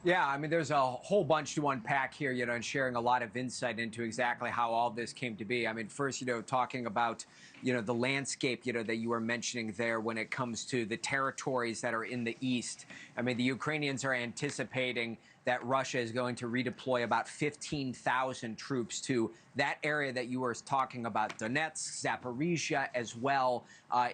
Yeah, I mean, there's a whole bunch to unpack here, and sharing a lot of insight into exactly how all this came to be. I mean, first, talking about, the landscape, that you were mentioning there when it comes to the territories that are in the east. I mean, the Ukrainians are anticipating that Russia is going to redeploy about 15,000 troops to that area that you were talking about, Donetsk, Zaporizhia as well,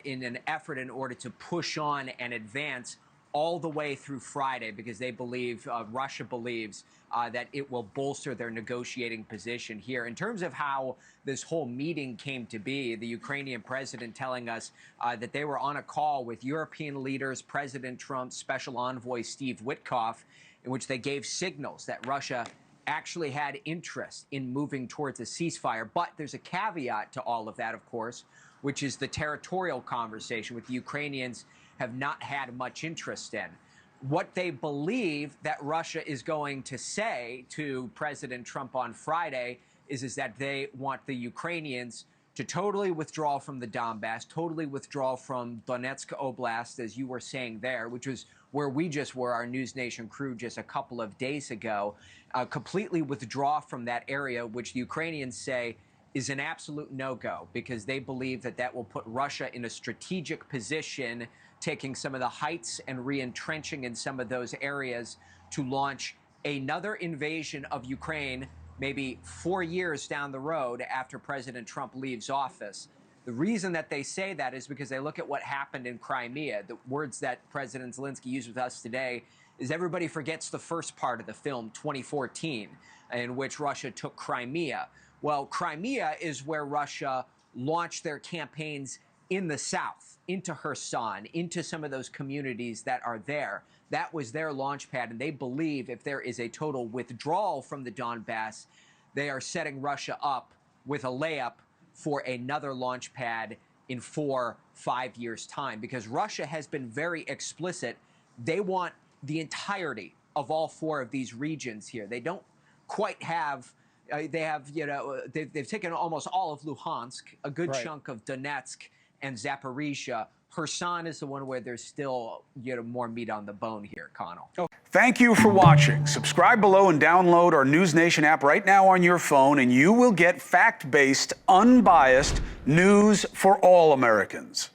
in an effort in order to push on and advance all the way through Friday, because they believe, Russia believes, that it will bolster their negotiating position here. In terms of how this whole meeting came to be, the Ukrainian president telling us that they were on a call with European leaders, President Trump, Special Envoy Steve Witkoff, in which they gave signals that Russia actually had interest in moving towards a ceasefire. But there's a caveat to all of that, of course, which is the territorial conversation, with the Ukrainians have not had much interest in. What they believe that Russia is going to say to President Trump on Friday is that they want the Ukrainians to totally withdraw from the Donbass, totally withdraw from Donetsk Oblast, as you were saying there, which was where we just were, our News Nation crew, just a couple of days ago, completely withdraw from that area, which the Ukrainians say is an absolute no-go, because they believe that that will put Russia in a strategic position, taking some of the heights and re-entrenching in some of those areas to launch another invasion of Ukraine maybe 4 years down the road after President Trump leaves office. The reason that they say that is because they look at what happened in Crimea. The words that President Zelenskyy used with us today is everybody forgets the first part of the film, 2014, in which Russia took Crimea. Well, Crimea is where Russia launched their campaigns in the south, into Kherson, into some of those communities that are there. That was their launch pad, and they believe if there is a total withdrawal from the Donbass, they are setting Russia up with a layup for another launch pad in 4-5 years' time, because Russia has been very explicit. They want the entirety of all 4 of these regions here. They don't quite have... they have, they've taken almost all of Luhansk, a good chunk of Donetsk and Zaporizhia. Kherson is the one where there's still, more meat on the bone here, Connell. Thank you for watching. Subscribe below and download our News Nation app right now on your phone, and you will get fact-based, unbiased news for all Americans.